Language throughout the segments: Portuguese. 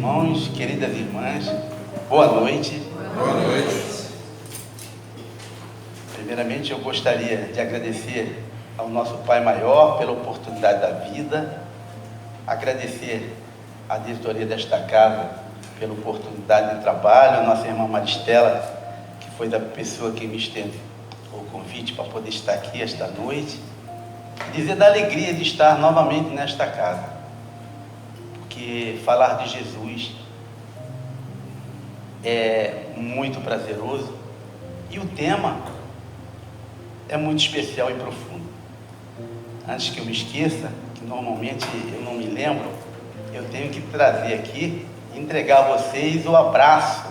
irmãos, queridas irmãs, boa noite. Boa noite. Primeiramente, eu gostaria de agradecer ao nosso Pai Maior pela oportunidade da vida, agradecer à diretoria desta casa pela oportunidade de trabalho, a nossa irmã Maristela, que foi da pessoa que me estendeu o convite para poder estar aqui esta noite, e dizer da alegria de estar novamente nesta casa, porque falar de Jesus é muito prazeroso e o tema é muito especial e profundo. Antes que eu me esqueça, que normalmente eu não me lembro, eu tenho que trazer aqui, entregar a vocês o abraço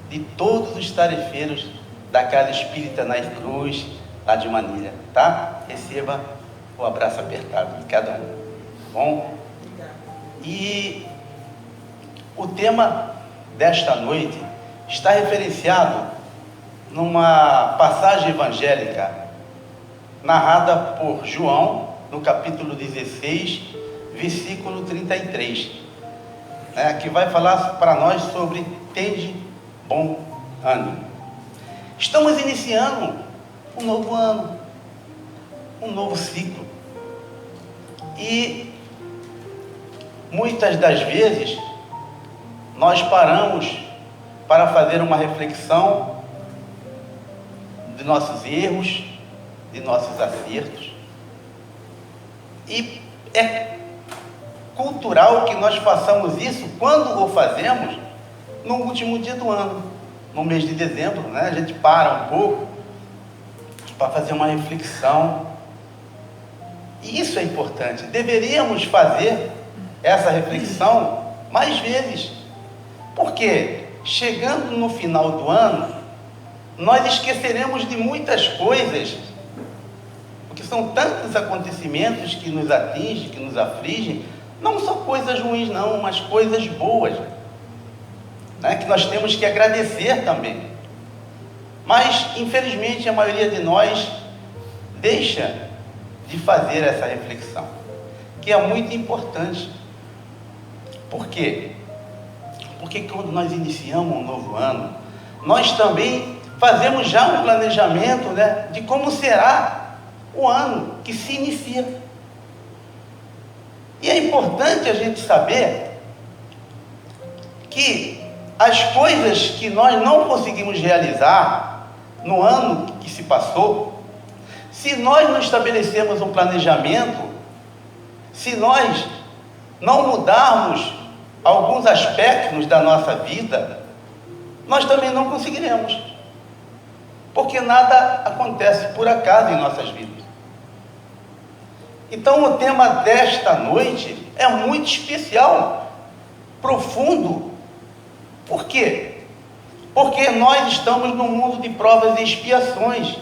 de todos os tarefeiros da Casa Espírita Nai Cruz, lá de Manilha, tá? Receba o abraço apertado de cada um, tá bom? E o tema desta noite está referenciado numa passagem evangélica narrada por João, no capítulo 16, versículo 33, que vai falar para nós sobre tende bom ânimo. Estamos iniciando um novo ano, um novo ciclo, e muitas das vezes nós paramos para fazer uma reflexão de nossos erros, de nossos acertos, e é cultural que nós façamos isso quando o fazemos no último dia do ano, no mês de dezembro, A gente para um pouco para fazer uma reflexão, e isso é importante. Deveríamos fazer essa reflexão mais vezes, porque chegando no final do ano, nós esqueceremos de muitas coisas, porque são tantos acontecimentos que nos atingem, que nos afligem, não só coisas ruins não, mas coisas boas, que nós temos que agradecer também. Mas, infelizmente, a maioria de nós deixa de fazer essa reflexão, que é muito importante. Por quê? Porque quando nós iniciamos um novo ano, nós também fazemos já um planejamento, de como será o ano que se inicia. E é importante a gente saber que as coisas que nós não conseguimos realizar no ano que se passou, se nós não estabelecemos um planejamento, se nós não mudarmos alguns aspectos da nossa vida, nós também não conseguiremos, porque nada acontece por acaso em nossas vidas. Então o tema desta noite é muito especial, profundo. Por quê? Porque nós estamos num mundo de provas e expiações,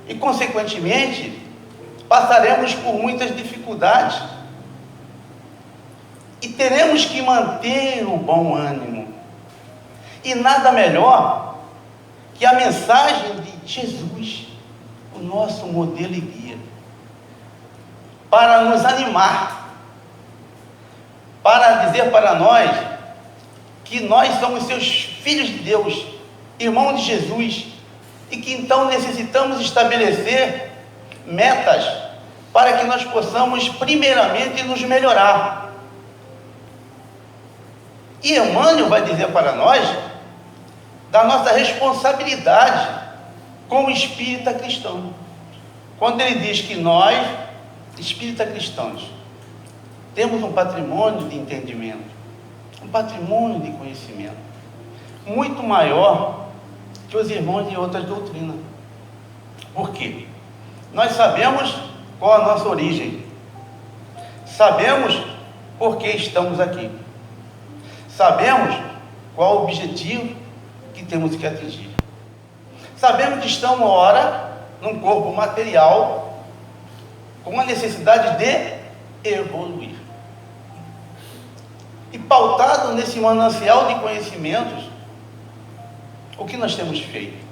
e consequentemente passaremos por muitas dificuldades, e teremos que manter o bom ânimo. E nada melhor que a mensagem de Jesus, o nosso modelo e guia, para nos animar, para dizer para nós que nós somos seus filhos de Deus, irmãos de Jesus, e que então necessitamos estabelecer metas para que nós possamos primeiramente nos melhorar. E Emmanuel vai dizer para nós da nossa responsabilidade como espírita cristão, quando ele diz que nós, espírita cristãos, temos um patrimônio de entendimento, um patrimônio de conhecimento muito maior que os irmãos de outras doutrinas. Por quê? Nós sabemos qual a nossa origem, sabemos por que estamos aqui, sabemos qual o objetivo que temos que atingir, sabemos que estamos ora num corpo material com a necessidade de evoluir. E pautado nesse manancial de conhecimentos, o que nós temos feito?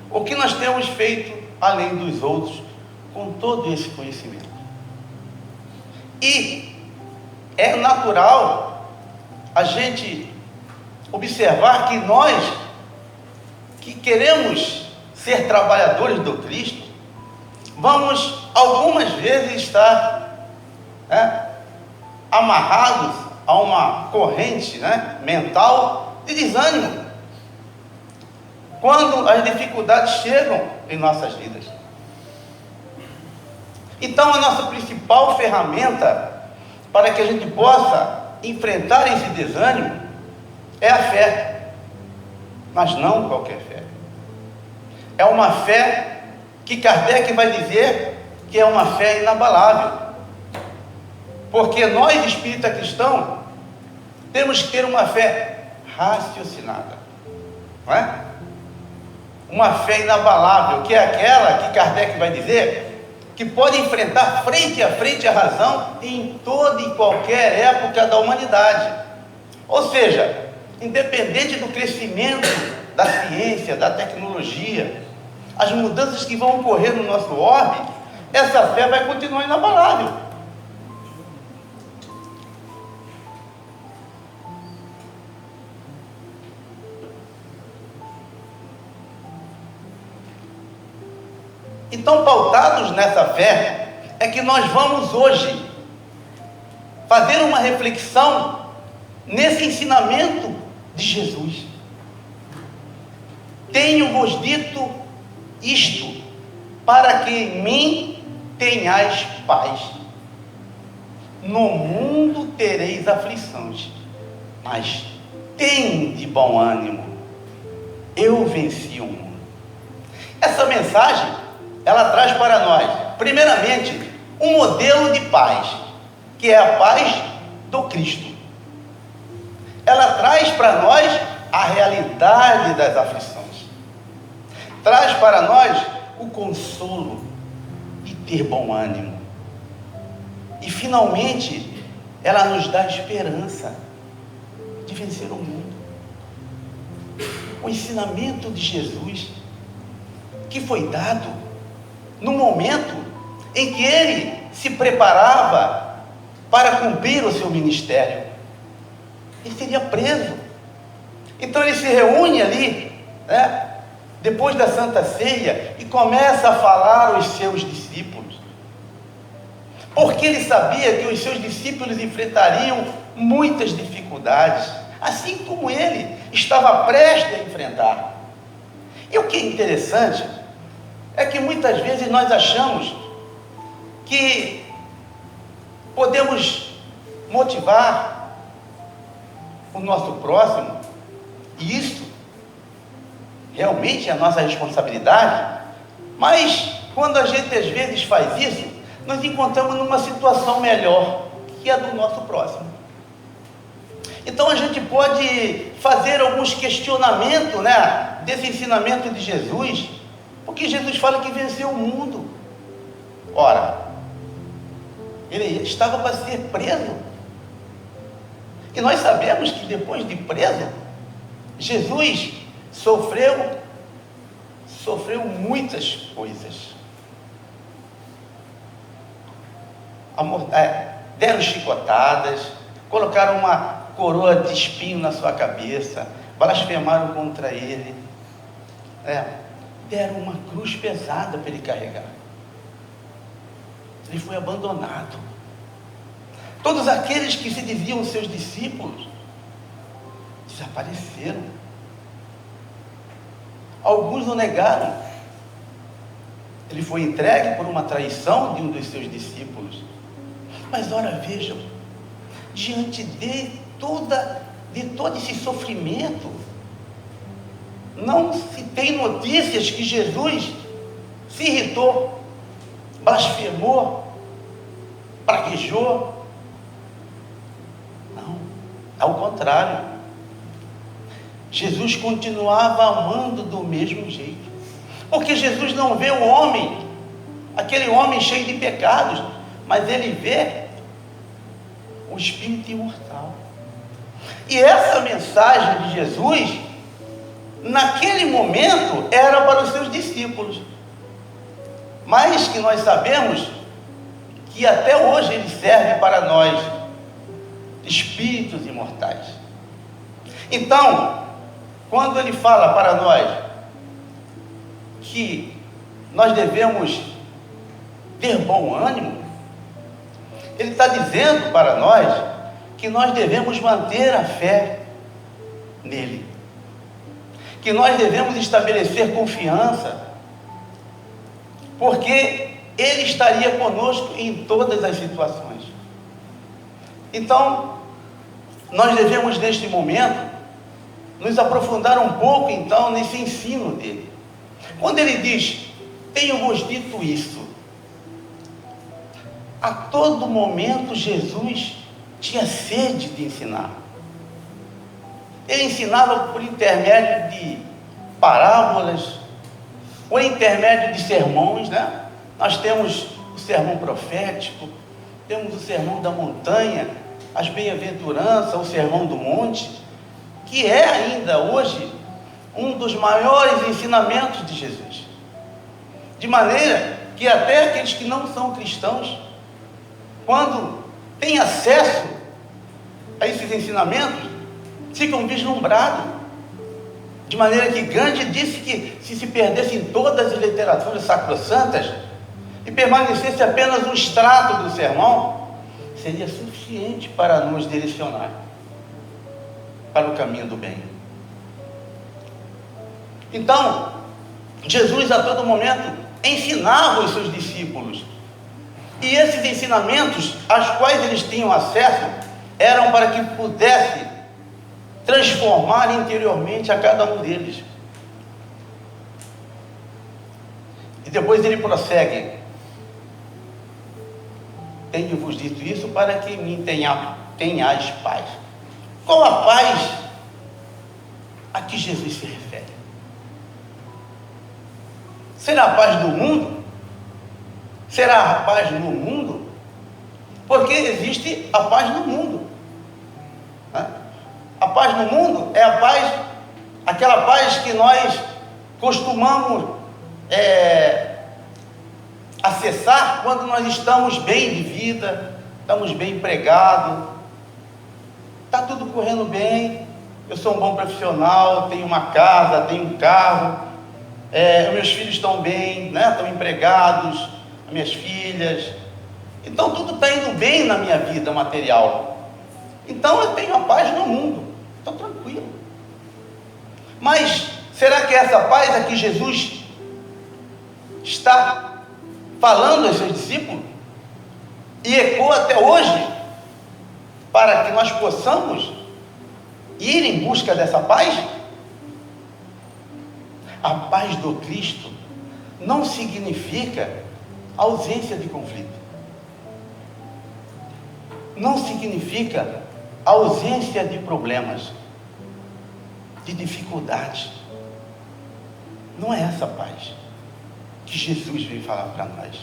O que nós temos feito além dos outros com todo esse conhecimento? E é natural a gente observar que nós, que queremos ser trabalhadores do Cristo, vamos algumas vezes estar amarrados a uma corrente mental de desânimo, quando as dificuldades chegam em nossas vidas. Então, a nossa principal ferramenta para que a gente possa enfrentar esse desânimo é a fé, mas não qualquer fé. É uma fé que Kardec vai dizer que é uma fé inabalável, porque nós, espírita cristão, temos que ter uma fé raciocinada, não é? Uma fé inabalável, que é aquela que Kardec vai dizer que pode enfrentar frente a frente a razão em toda e qualquer época da humanidade. Ou seja, independente do crescimento da ciência, da tecnologia, as mudanças que vão ocorrer no nosso orbe, essa fé vai continuar inabalável. Então, pautados nessa fé, é que nós vamos hoje fazer uma reflexão nesse ensinamento de Jesus. Tenho-vos dito isto, para que em mim tenhais paz. No mundo tereis aflições, mas tende bom ânimo, eu venci o mundo. Essa mensagem, ela traz para nós, primeiramente, um modelo de paz, que é a paz do Cristo. Ela traz para nós a realidade das aflições. Traz para nós o consolo de ter bom ânimo. E, finalmente, ela nos dá esperança de vencer o mundo. O ensinamento de Jesus, que foi dado no momento em que ele se preparava para cumprir o seu ministério. Ele seria preso. Então ele se reúne ali, depois da Santa Ceia, e começa a falar aos seus discípulos, porque ele sabia que os seus discípulos enfrentariam muitas dificuldades, assim como ele estava prestes a enfrentar. E o que é interessante é que muitas vezes nós achamos que podemos motivar o nosso próximo, e isso realmente é a nossa responsabilidade, mas quando a gente às vezes faz isso, nós encontramos numa situação melhor, que é a do nosso próximo. Então a gente pode fazer alguns questionamentos, desse ensinamento de Jesus, porque Jesus fala que venceu o mundo. Ora, ele estava para ser preso, e nós sabemos que depois de preso, Jesus sofreu muitas coisas. Deram chicotadas, colocaram uma coroa de espinho na sua cabeça, blasfemaram contra ele, deram uma cruz pesada para ele carregar. Ele foi abandonado. Todos aqueles que se diziam seus discípulos desapareceram. Alguns o negaram. Ele foi entregue por uma traição de um dos seus discípulos. Mas ora, vejam, diante de todo esse sofrimento, não se tem notícias que Jesus se irritou, blasfemou, praguejou. Não, ao contrário, Jesus continuava amando do mesmo jeito, porque Jesus não vê o homem, aquele homem cheio de pecados, mas ele vê o Espírito imortal. E essa mensagem de Jesus, naquele momento, era para os seus discípulos, mas que nós sabemos que até hoje ele serve para nós, espíritos imortais. Então, quando ele fala para nós que nós devemos ter bom ânimo, ele está dizendo para nós que nós devemos manter a fé nele, que nós devemos estabelecer confiança, porque ele estaria conosco em todas as situações. Então, nós devemos neste momento nos aprofundar um pouco então nesse ensino dele. Quando ele diz: tenho-vos dito isso, a todo momento Jesus tinha sede de ensinar. Ele ensinava por intermédio de parábolas, por intermédio de sermões, né? Nós temos o sermão profético, temos o sermão da montanha, as bem-aventuranças, o sermão do monte, que é ainda hoje um dos maiores ensinamentos de Jesus. De maneira que até aqueles que não são cristãos, quando têm acesso a esses ensinamentos, ficam vislumbrados. De maneira que Gandhi disse que se perdessem todas as literaturas sacrossantas e permanecesse apenas um extrato do sermão, seria suficiente para nos direcionar para o caminho do bem. Então, Jesus a todo momento ensinava os seus discípulos, e esses ensinamentos aos quais eles tinham acesso eram para que pudesse transformar interiormente a cada um deles. E depois ele prossegue: tenho-vos dito isso para que em mim tenhais paz. Qual a paz a que Jesus se refere? Será a paz do mundo? Será a paz no mundo? Porque existe a paz no mundo, né? A paz no mundo é a paz, aquela paz que nós costumamos acessar quando nós estamos bem de vida, estamos bem empregados, está tudo correndo bem, eu sou um bom profissional, tenho uma casa, tenho um carro, meus filhos estão bem, né? Estão empregados, minhas filhas, então tudo está indo bem na minha vida material, então eu tenho a paz no mundo, estou tranquilo. Mas será que é essa paz a que Jesus está falando aos seus discípulos e ecoa até hoje, para que nós possamos ir em busca dessa paz? A paz do Cristo não significa ausência de conflito, não significa ausência de problemas, de dificuldades. Não é essa paz que Jesus veio falar para nós.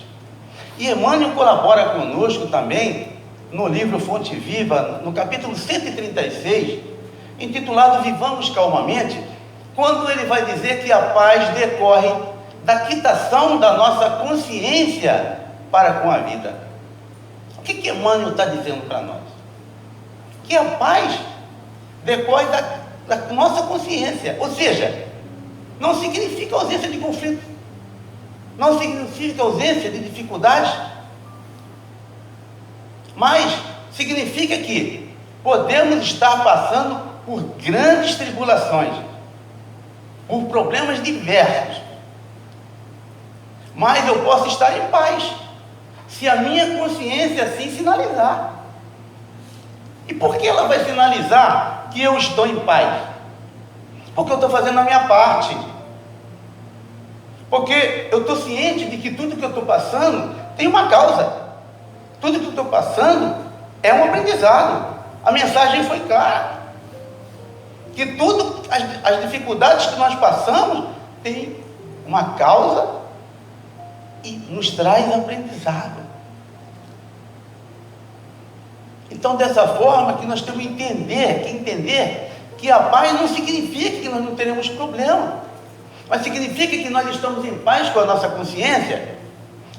E Emmanuel colabora conosco também no livro Fonte Viva, no capítulo 136, intitulado Vivamos Calmamente, quando ele vai dizer que a paz decorre da quitação da nossa consciência para com a vida. O que Emmanuel está dizendo para nós? Que a paz decorre da nossa consciência, ou seja, não significa ausência de conflito, não significa ausência de dificuldades, mas significa que podemos estar passando por grandes tribulações, por problemas diversos, mas eu posso estar em paz, se a minha consciência assim sinalizar. E por que ela vai sinalizar que eu estou em paz? Porque eu estou fazendo a minha parte, porque eu estou ciente de que tudo que eu estou passando tem uma causa, tudo que eu estou passando é um aprendizado. A mensagem foi clara, que tudo, as dificuldades que nós passamos tem uma causa e nos traz aprendizado. Então, dessa forma que nós temos que entender que a paz não significa que nós não teremos problema, mas significa que nós estamos em paz com a nossa consciência,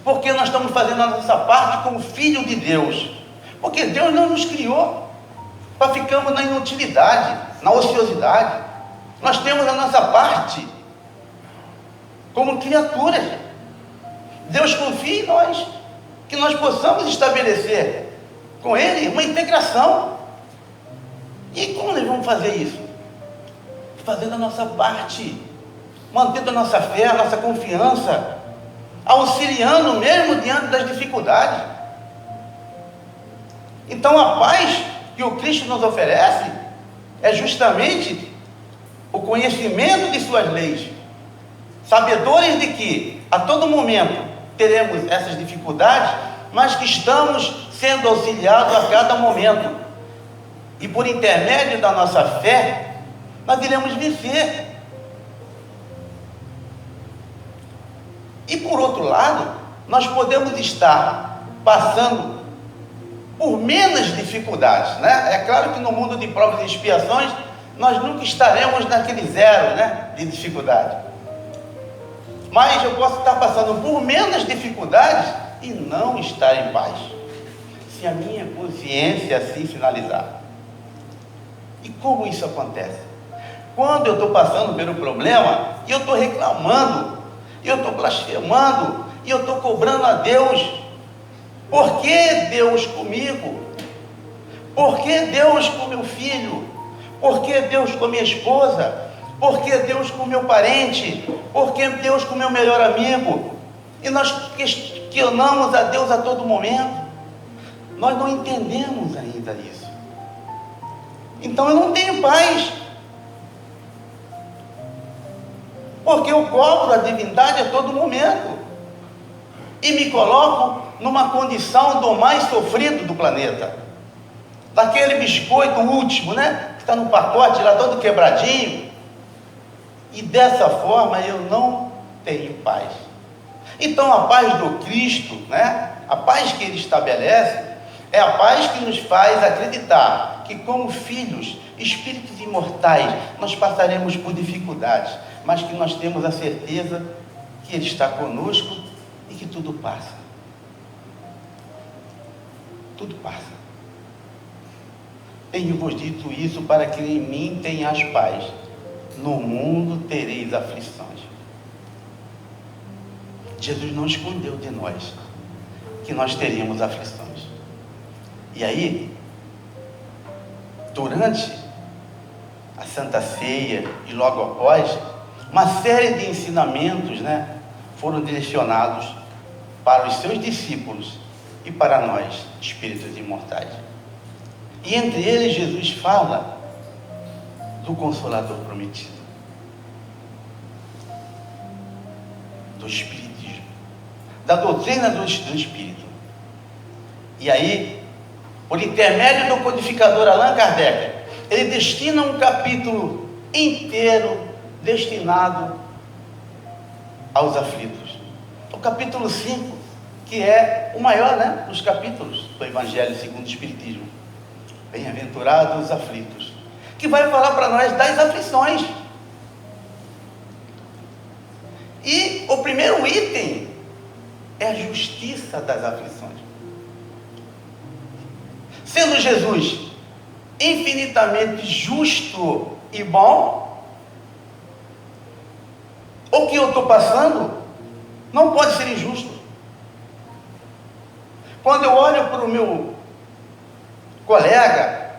porque nós estamos fazendo a nossa parte como filho de Deus. Porque Deus não nos criou para ficarmos na inutilidade, na ociosidade. Nós temos a nossa parte como criaturas. Deus confia em nós, que nós possamos estabelecer com Ele uma integração. E como nós vamos fazer isso? Fazendo a nossa parte, mantendo a nossa fé, a nossa confiança, auxiliando mesmo diante das dificuldades. Então a paz que o Cristo nos oferece é justamente o conhecimento de suas leis, sabedores de que a todo momento teremos essas dificuldades, mas que estamos sendo auxiliados a cada momento, e por intermédio da nossa fé nós iremos vencer. E por outro lado, nós podemos estar passando por menos dificuldades, né? É claro que no mundo de provas e expiações nós nunca estaremos naquele zero, né, de dificuldade. Mas eu posso estar passando por menos dificuldades e não estar em paz, se a minha consciência assim sinalizar. E como isso acontece? Quando eu estou passando pelo problema e eu estou reclamando, e eu estou blasfemando, e eu estou cobrando a Deus. Por que Deus comigo? Por que Deus com meu filho? Por que Deus com minha esposa? Por que Deus com meu parente? Por que Deus com meu melhor amigo? E nós questionamos a Deus a todo momento. Nós não entendemos ainda isso. Então eu não tenho paz, porque eu cobro a divindade a todo momento e me coloco numa condição do mais sofrido do planeta, daquele biscoito último, né, que está no pacote lá todo quebradinho, e dessa forma eu não tenho paz. Então a paz do Cristo, né, a paz que Ele estabelece, é a paz que nos faz acreditar que como filhos, espíritos imortais, nós passaremos por dificuldades, mas que nós temos a certeza que Ele está conosco e que tudo passa. Tudo passa. Tenho-vos dito isso para que em mim tenhas paz. No mundo tereis aflições. Jesus não escondeu de nós que nós teríamos aflições. E aí, durante a Santa Ceia e logo após, uma série de ensinamentos, né, foram direcionados para os seus discípulos e para nós, espíritos imortais. E entre eles Jesus fala do Consolador prometido, do Espiritismo, da doutrina do Espírito. E aí, por intermédio do codificador Allan Kardec, ele destina um capítulo inteiro destinado aos aflitos. O capítulo 5, que é o maior, né, dos capítulos do Evangelho segundo o Espiritismo. Bem-aventurados os aflitos, que vai falar para nós das aflições. E o primeiro item é a justiça das aflições. Sendo Jesus infinitamente justo e bom, o que eu estou passando não pode ser injusto. Quando eu olho para o meu colega,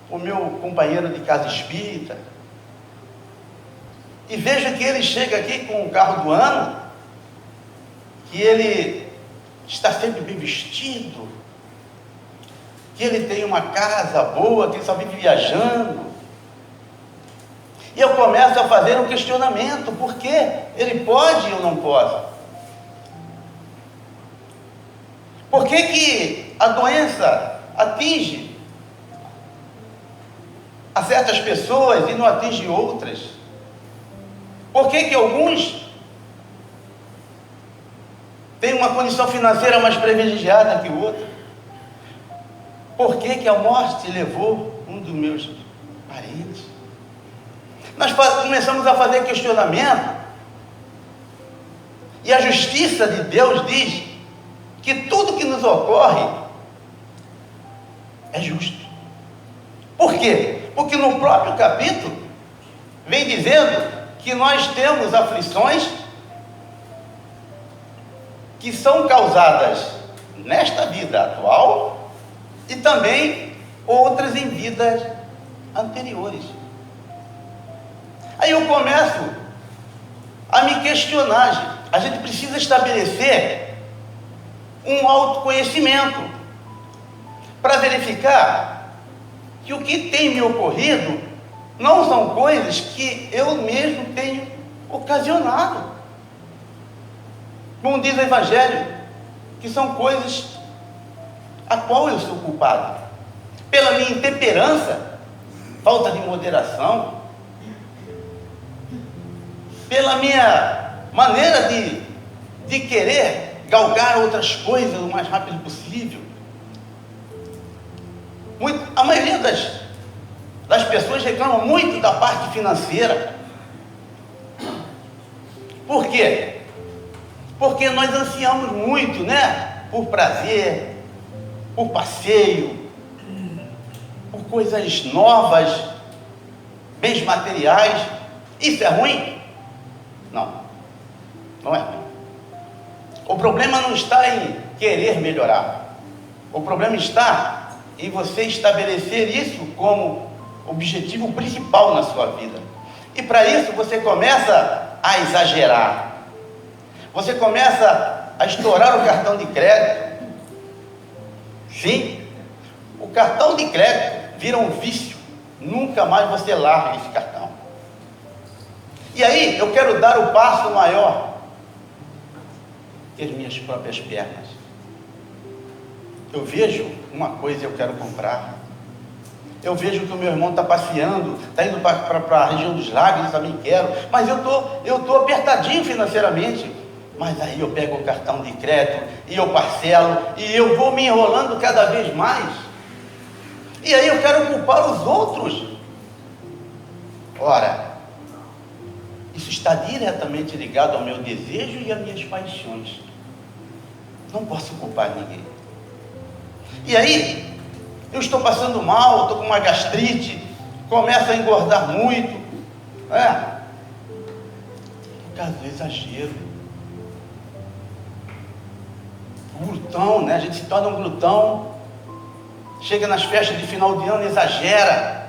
o meu companheiro de casa espírita, e vejo que ele chega aqui com o carro do ano, que ele está sempre bem vestido, que ele tem uma casa boa, que ele só vive viajando, e eu começo a fazer um questionamento: por que ele pode e eu não posso? Por que que a doença atinge a certas pessoas e não atinge outras? Por que que alguns têm uma condição financeira mais privilegiada que o outro? Por que que a morte levou um dos meus parentes? Nós começamos a fazer questionamento, e a justiça de Deus diz que tudo que nos ocorre é justo. Por quê? Porque no próprio capítulo vem dizendo que nós temos aflições que são causadas nesta vida atual e também outras em vidas anteriores. Aí eu começo a me questionar. A gente precisa estabelecer um autoconhecimento para verificar que o que tem me ocorrido não são coisas que eu mesmo tenho ocasionado. Como diz o Evangelho, que são coisas a qual eu sou culpado. Pela minha intemperança, falta de moderação, pela minha maneira de querer galgar outras coisas o mais rápido possível. A maioria das pessoas reclamam muito da parte financeira. Por quê? Porque nós ansiamos muito, né? Por prazer, por passeio, por coisas novas, bens materiais. Isso é ruim? Não, não é ruim. O problema não está em querer melhorar. O problema está em você estabelecer isso como objetivo principal na sua vida. E para isso você começa a exagerar. Você começa a estourar o cartão de crédito. Sim, o cartão de crédito vira um vício. Nunca mais você larga esse cartão. E aí eu quero dar o passo maior, ter minhas próprias pernas. Eu vejo uma coisa e eu quero comprar. Eu vejo que o meu irmão está passeando, está indo para a região dos lagos, eu também quero. Mas eu tô apertadinho financeiramente. Mas aí eu pego o cartão de crédito e eu parcelo e eu vou me enrolando cada vez mais. E aí eu quero culpar os outros. Ora, isso está diretamente ligado ao meu desejo e às minhas paixões. Não posso culpar ninguém. E aí, eu estou passando mal, estou com uma gastrite, começo a engordar muito, por causa do exagero. O glutão, né? A gente se torna um glutão, chega nas festas de final de ano, exagera,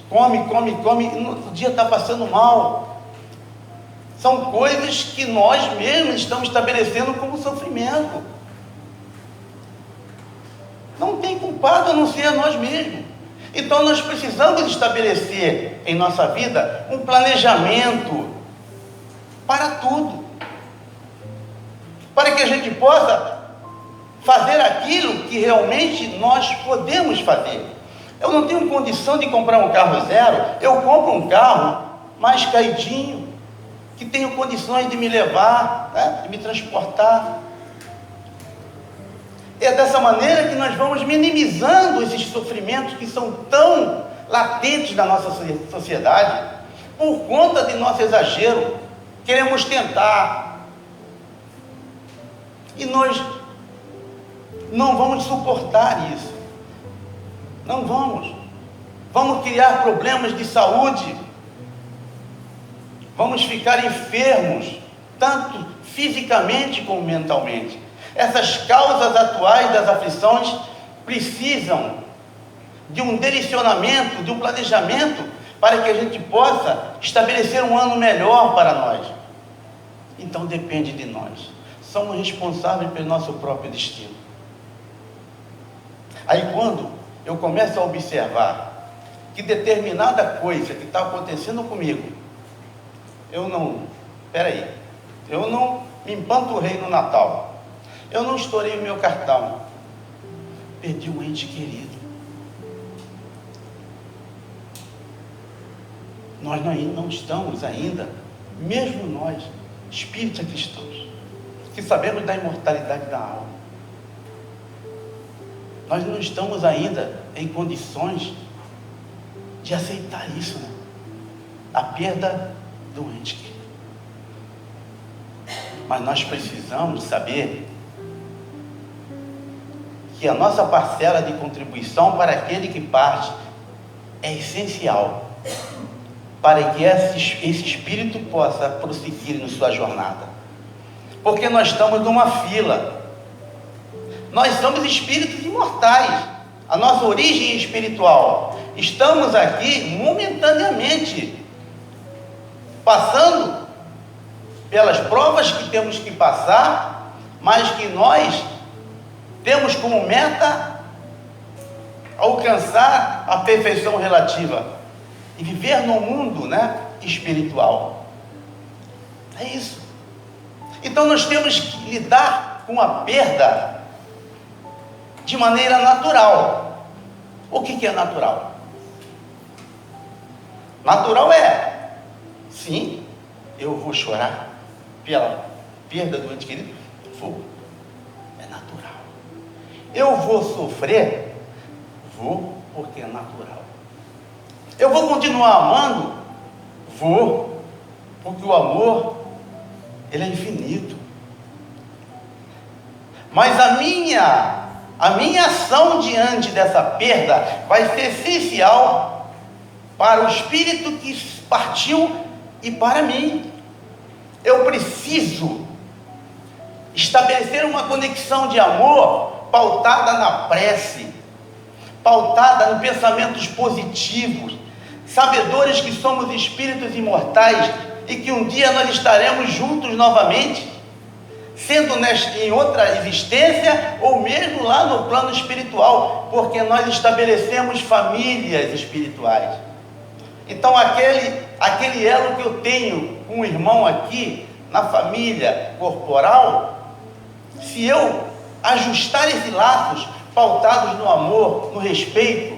come, e no outro dia está passando mal. São coisas que nós mesmos estamos estabelecendo como sofrimento. Não tem culpado a não ser a nós mesmos. Então nós precisamos estabelecer em nossa vida um planejamento para tudo, para que a gente possa fazer aquilo que realmente nós podemos fazer. Eu não tenho condição de comprar um carro zero, eu compro um carro mais caidinho, que tenho condições de me levar, de me transportar. É dessa maneira que nós vamos minimizando esses sofrimentos que são tão latentes na nossa sociedade, por conta de nosso exagero. Queremos tentar, e nós não vamos suportar isso. Não vamos. Vamos criar problemas de saúde. Vamos ficar enfermos, tanto fisicamente como mentalmente. Essas causas atuais das aflições precisam de um direcionamento, de um planejamento, para que a gente possa estabelecer um ano melhor para nós. Então depende de nós. Somos responsáveis pelo nosso próprio destino. Aí quando eu começo a observar que determinada coisa que está acontecendo comigo, eu não me empanturrei no Natal, eu não estourei o meu cartão, perdi um ente querido, nós não estamos ainda, mesmo nós, espíritos cristãos, que sabemos da imortalidade da alma, nós não estamos ainda em condições de aceitar isso, a perda do ente querido. Mas nós precisamos saber que a nossa parcela de contribuição para aquele que parte é essencial para que esse espírito possa prosseguir em sua jornada. Porque nós estamos numa fila. Nós somos espíritos imortais. A nossa origem é espiritual. Estamos aqui momentaneamente passando pelas provas que temos que passar, mas que nós temos como meta alcançar a perfeição relativa e viver no mundo, espiritual. É isso. Então nós temos que lidar com a perda de maneira natural. O que é natural? Natural sim, eu vou chorar pela perda do ente querido? Vou. É natural. Eu vou sofrer? Vou, porque é natural. Eu vou continuar amando? Vou, porque o amor, ele é infinito. Mas a minha ação diante dessa perda vai ser essencial para o espírito que partiu e para mim. Eu preciso estabelecer uma conexão de amor pautada na prece, pautada em pensamentos positivos, sabedores que somos espíritos imortais e que um dia nós estaremos juntos novamente, sendo em outra existência ou mesmo lá no plano espiritual, porque nós estabelecemos famílias espirituais. Então aquele elo que eu tenho com o irmão aqui na família corporal, se eu ajustar esses laços pautados no amor, no respeito,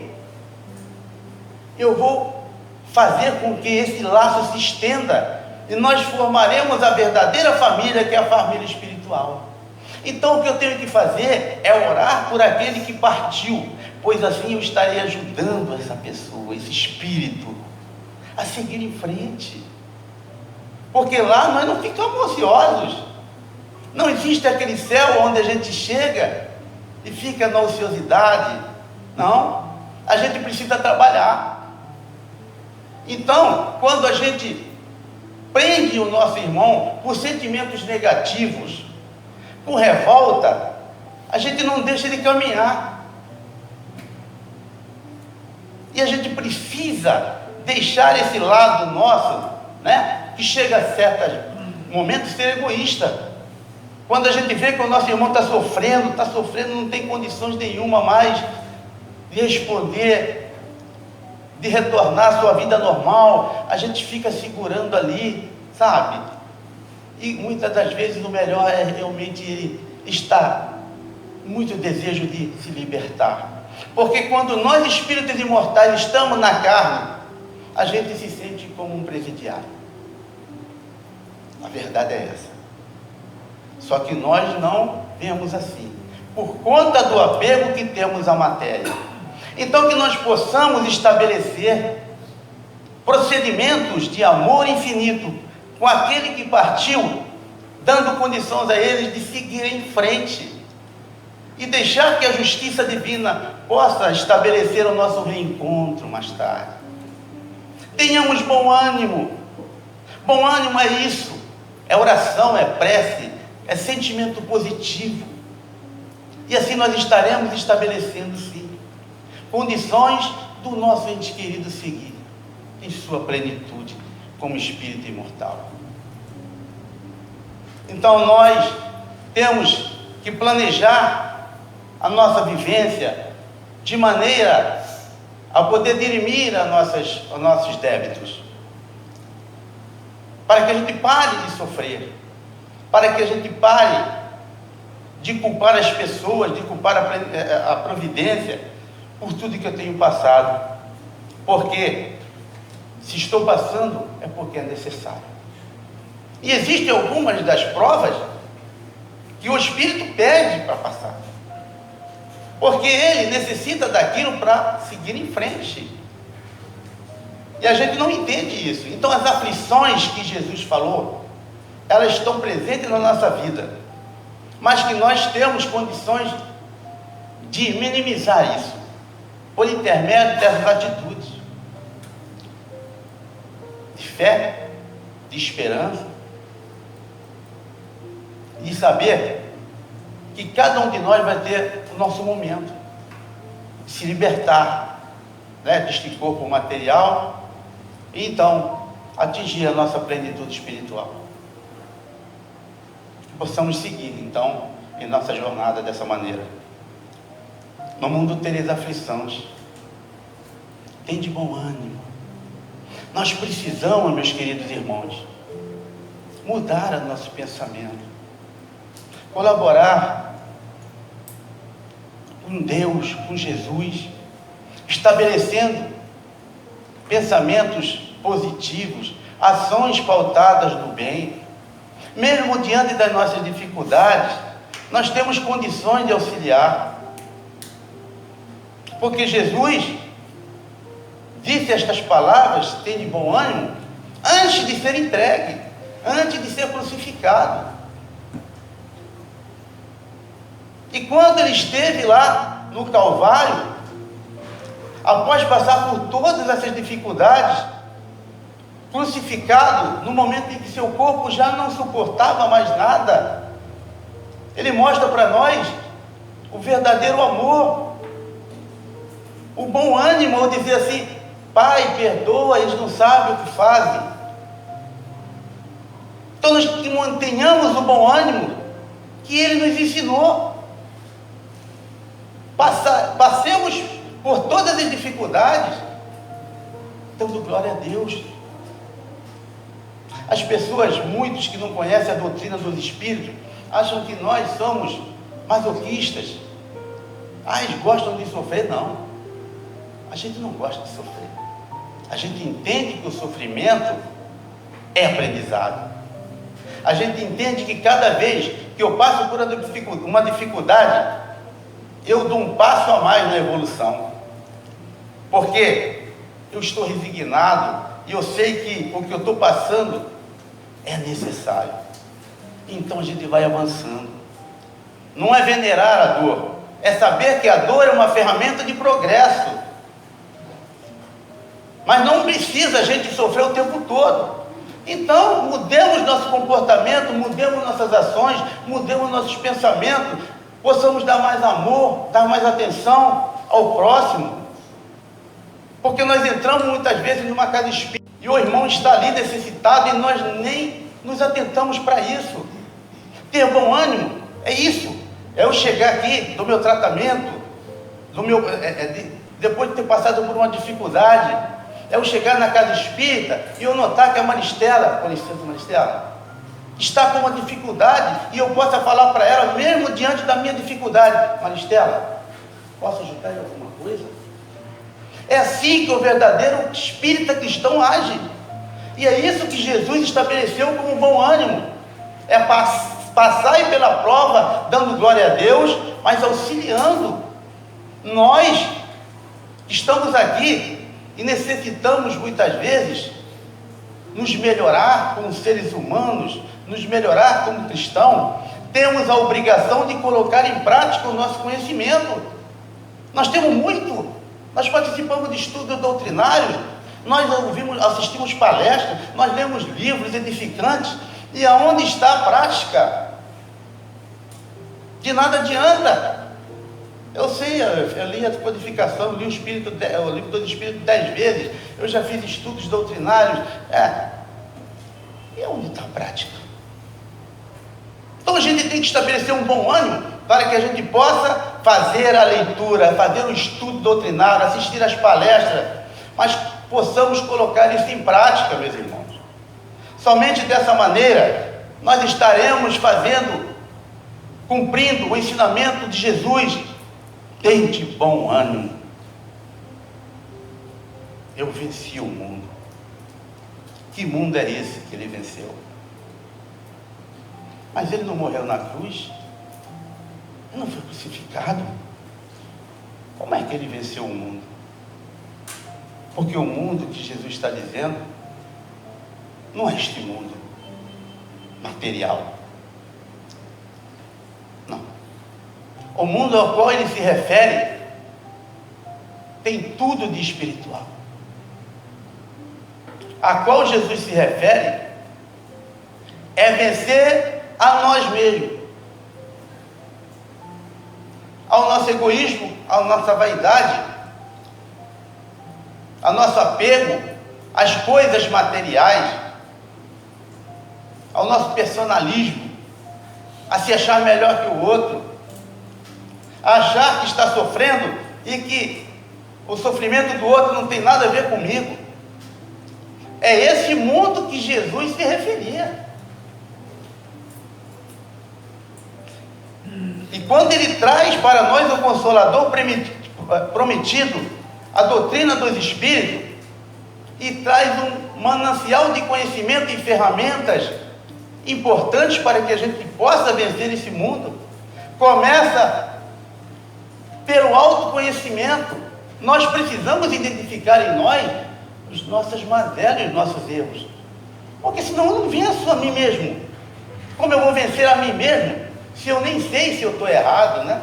eu vou fazer com que esse laço se estenda e nós formaremos a verdadeira família, que é a família espiritual. Então o que eu tenho que fazer é orar por aquele que partiu, pois assim eu estarei ajudando essa pessoa, esse espírito, a seguir em frente. Porque lá nós não ficamos ociosos. Não existe aquele céu onde a gente chega e fica na ociosidade. Não, a gente precisa trabalhar. Então, quando a gente prende o nosso irmão por sentimentos negativos, com revolta, a gente não deixa ele caminhar. E a gente precisa deixar esse lado nosso, que chega a certos momentos ser egoísta. Quando a gente vê que o nosso irmão está sofrendo, não tem condições nenhuma mais de responder, de retornar à sua vida normal, a gente fica segurando ali, sabe? E muitas das vezes o melhor é realmente ele estar muito desejo de se libertar. Porque quando nós espíritos imortais estamos na carne, a gente se sente como um presidiário. A verdade é essa. Só que nós não vemos assim, por conta do apego que temos à matéria. Então que nós possamos estabelecer procedimentos de amor infinito com aquele que partiu, dando condições a eles de seguir em frente e deixar que a justiça divina possa estabelecer o nosso reencontro mais tarde. Tenhamos bom ânimo. Bom ânimo é isso, é oração, é prece, é sentimento positivo. E assim nós estaremos estabelecendo, sim, condições do nosso ente querido seguir em sua plenitude como espírito imortal. Então nós temos que planejar a nossa vivência de maneira a poder dirimir os nossos débitos, para que a gente pare de sofrer, para que a gente pare de culpar as pessoas, de culpar a providência por tudo que eu tenho passado. Porque se estou passando é porque é necessário. E existem algumas das provas que o Espírito pede para passar, porque ele necessita daquilo para seguir em frente. E a gente não entende isso. Então as aflições que Jesus falou, elas estão presentes na nossa vida, mas que nós temos condições de minimizar isso, por intermédio dessas atitudes de fé, de esperança, de saber que cada um de nós vai ter o nosso momento de se libertar, né, deste corpo material e então atingir a nossa plenitude espiritual. Que possamos seguir então em nossa jornada dessa maneira. No mundo tereis aflições, tem de bom ânimo. Nós precisamos, meus queridos irmãos, mudar o nosso pensamento, colaborar com Deus, com Jesus, estabelecendo pensamentos positivos, ações pautadas no bem. Mesmo diante das nossas dificuldades, nós temos condições de auxiliar, porque Jesus disse estas palavras, tem de bom ânimo, antes de ser entregue, antes de ser crucificado. E quando ele esteve lá no Calvário, após passar por todas essas dificuldades, crucificado, no momento em que seu corpo já não suportava mais nada, ele mostra para nós o verdadeiro amor, o bom ânimo, ao dizer assim: Pai, perdoa, eles não sabem o que fazem. Então nós que mantenhamos o bom ânimo que ele nos ensinou. Passemos por todas as dificuldades, dando glória a Deus. As pessoas, muitos que não conhecem a doutrina dos Espíritos, acham que nós somos masoquistas. Eles gostam de sofrer. Não, a gente não gosta de sofrer. A gente entende que o sofrimento é aprendizado. A gente entende que cada vez que eu passo por uma dificuldade, eu dou um passo a mais na evolução, porque eu estou resignado e eu sei que o que eu estou passando é necessário. Então a gente vai avançando. Não é venerar a dor, é saber que a dor é uma ferramenta de progresso. Mas não precisa a gente sofrer o tempo todo. Então mudemos nosso comportamento, mudemos nossas ações, mudemos nossos pensamentos, possamos dar mais amor, dar mais atenção ao próximo, porque nós entramos muitas vezes numa casa espírita e o irmão está ali necessitado e nós nem nos atentamos para isso. Ter bom ânimo é isso, é eu chegar aqui do meu tratamento, depois de ter passado por uma dificuldade, é eu chegar na casa espírita e eu notar que a Maristela, com licença, Maristela, está com uma dificuldade e eu possa falar para ela, mesmo diante da minha dificuldade: Maristela, posso ajudar em alguma coisa? É assim que o verdadeiro espírita cristão age. E é isso que Jesus estabeleceu como bom ânimo. É passar pela prova, dando glória a Deus, mas auxiliando. Nós estamos aqui e necessitamos muitas vezes nos melhorar como seres humanos, nos melhorar como cristão. Temos a obrigação de colocar em prática o nosso conhecimento. Nós temos muito, nós participamos de estudos doutrinários, nós assistimos palestras, nós lemos livros edificantes, e aonde está a prática? De nada adianta. Eu sei, eu li a codificação, li o livro do Espírito 10 vezes, eu já fiz estudos doutrinários, e onde está a prática? Então a gente tem que estabelecer um bom ânimo para que a gente possa fazer a leitura, fazer o estudo doutrinário, assistir às palestras, mas possamos colocar isso em prática, meus irmãos. Somente dessa maneira nós estaremos cumprindo o ensinamento de Jesus: tem de bom ânimo, eu venci o mundo. Que mundo é esse que ele venceu? Mas ele não morreu na cruz, ele não foi crucificado. Como é que ele venceu o mundo? Porque o mundo que Jesus está dizendo não é este mundo, material. Não. O mundo ao qual ele se refere tem tudo de espiritual. A qual Jesus se refere é vencer a nós mesmos, ao nosso egoísmo, à nossa vaidade, ao nosso apego às coisas materiais, ao nosso personalismo, a se achar melhor que o outro, a achar que está sofrendo e que o sofrimento do outro não tem nada a ver comigo. É esse mundo que Jesus se referia. E quando ele traz para nós o Consolador prometido, a doutrina dos Espíritos, e traz um manancial de conhecimento e ferramentas importantes para que a gente possa vencer esse mundo, começa pelo autoconhecimento. Nós precisamos identificar em nós as nossas mazelas e os nossos erros, porque senão eu não venço a mim mesmo. Como eu vou vencer a mim mesmo se eu nem sei se eu estou errado, né?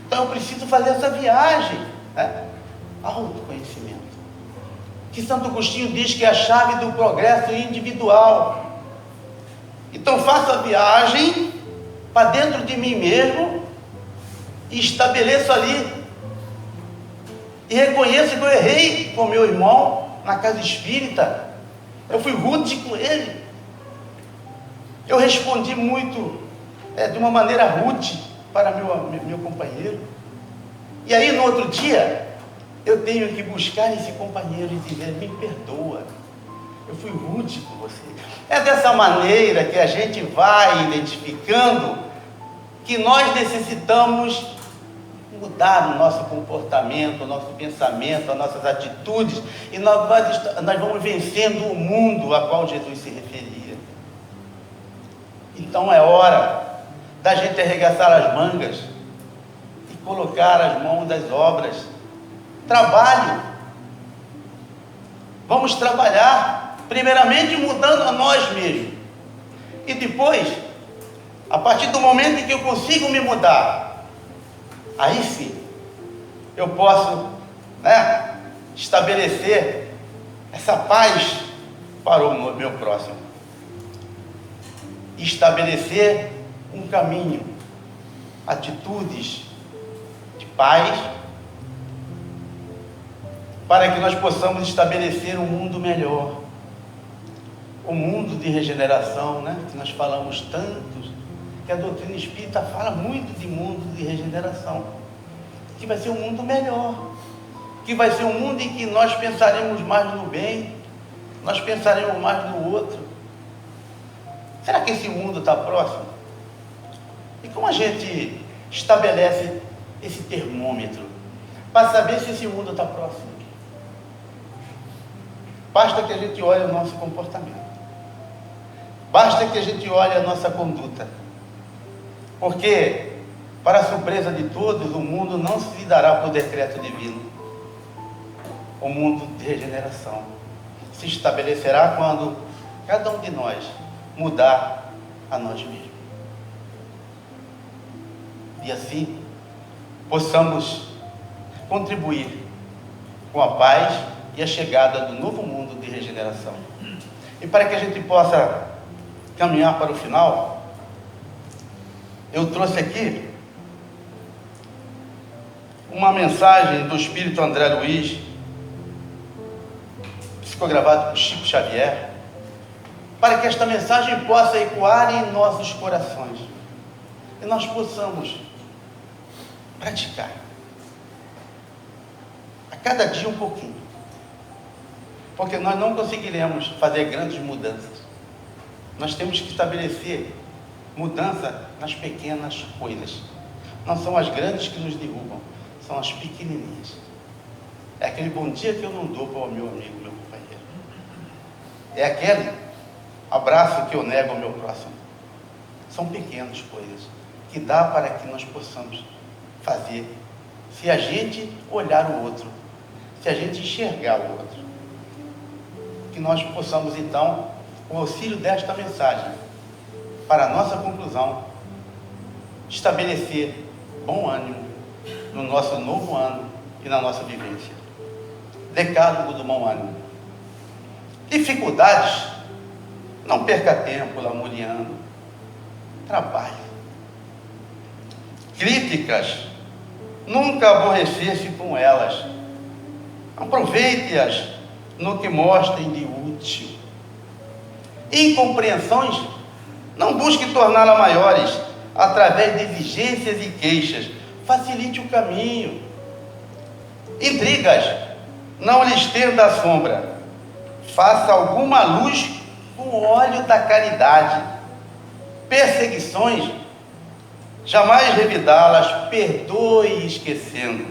Então eu preciso fazer essa viagem, né? Autoconhecimento, que Santo Agostinho diz que é a chave do progresso individual. Então faço a viagem para dentro de mim mesmo e estabeleço ali e reconheço que eu errei com meu irmão na casa espírita. Eu fui rude com ele, eu respondi muito de uma maneira rude para meu companheiro, e aí no outro dia eu tenho que buscar esse companheiro e dizer: me perdoa, eu fui rude com você. É dessa maneira que a gente vai identificando que nós necessitamos mudar o nosso comportamento, o nosso pensamento, as nossas atitudes, e nós vamos vencendo o mundo a qual Jesus se referia. Então é hora da gente arregaçar as mangas e colocar as mãos das obras. Trabalho. Vamos trabalhar, primeiramente mudando a nós mesmos, e depois, a partir do momento em que eu consigo me mudar, aí sim eu posso, né, estabelecer essa paz para o meu próximo, estabelecer um caminho, atitudes de paz, para que nós possamos estabelecer um mundo melhor, um mundo de regeneração, né? Que nós falamos tanto, que a doutrina espírita fala muito de mundo de regeneração, que vai ser um mundo melhor, que vai ser um mundo em que nós pensaremos mais no bem, nós pensaremos mais no outro. Será que esse mundo está próximo? E como a gente estabelece esse termômetro para saber se esse mundo está próximo? Basta que a gente olhe o nosso comportamento, basta que a gente olhe a nossa conduta, porque, para a surpresa de todos, o mundo não se dará por decreto divino. O mundo de regeneração se estabelecerá quando cada um de nós mudar a nós mesmos, e assim possamos contribuir com a paz e a chegada do novo mundo de regeneração. E para que a gente possa caminhar para o final, eu trouxe aqui uma mensagem do Espírito André Luiz, psicografado por Chico Xavier, para que esta mensagem possa ecoar em nossos corações e nós possamos praticar a cada dia um pouquinho, porque nós não conseguiremos fazer grandes mudanças. Nós temos que estabelecer mudança nas pequenas coisas. Não são as grandes que nos derrubam, são as pequenininhas. É aquele bom dia que eu não dou para o meu amigo, meu companheiro. É aquele abraço que eu nego ao meu próximo. São pequenas coisas que dá para que nós possamos fazer, se a gente olhar o outro, se a gente enxergar o outro. Que nós possamos então, com o auxílio desta mensagem, para a nossa conclusão, estabelecer bom ânimo no nosso novo ano e na nossa vivência. Decálogo do bom ânimo. Dificuldades, não perca tempo lamuriando. Trabalhe. Críticas, nunca aborrecer-se com elas. Aproveite-as no que mostrem de útil. Incompreensões, não busque torná-las maiores através de exigências e queixas. Facilite o caminho. Intrigas, não lhe estenda a sombra. Faça alguma luz com o óleo da caridade. Perseguições, jamais revidá-las, perdoe esquecendo.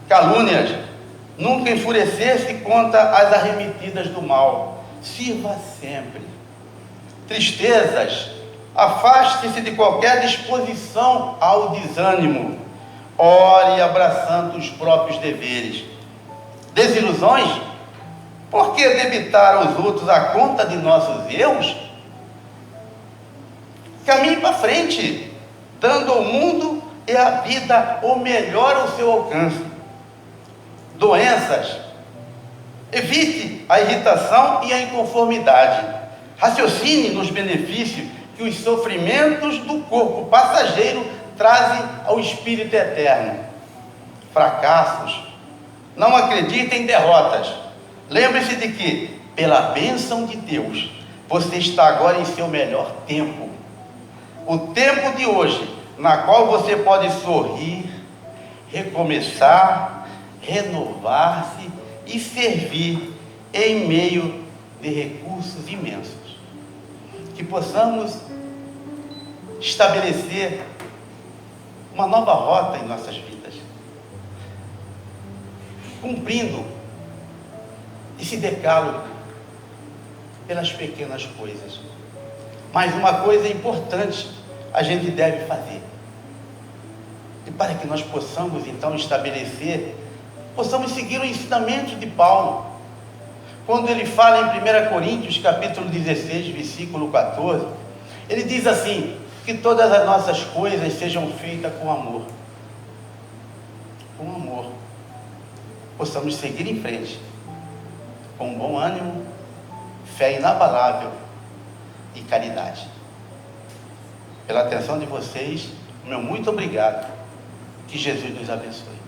Calúnias, nunca enfurecer-se contra as arremetidas do mal. Sirva sempre. Tristezas, afaste-se de qualquer disposição ao desânimo. Ore abraçando os próprios deveres. Desilusões, por que debitar aos outros a conta de nossos erros? Caminhe para frente, dando ao mundo e à vida o melhor ao seu alcance. Doenças, evite a irritação e a inconformidade. Raciocine nos benefícios que os sofrimentos do corpo passageiro trazem ao espírito eterno. Fracassos, não acredite em derrotas. Lembre-se de que, pela bênção de Deus, você está agora em seu melhor tempo. O tempo de hoje, na qual você pode sorrir, recomeçar, renovar-se e servir em meio de recursos imensos. Que possamos estabelecer uma nova rota em nossas vidas, cumprindo esse decálogo pelas pequenas coisas. Mas uma coisa importante a gente deve fazer. E para que nós possamos então estabelecer, possamos seguir o ensinamento de Paulo. Quando ele fala em 1 Coríntios capítulo 16, versículo 14, ele diz assim, que todas as nossas coisas sejam feitas com amor. Com amor. Possamos seguir em frente, com bom ânimo, fé inabalável e caridade. Pela atenção de vocês, meu muito obrigado. Que Jesus nos abençoe.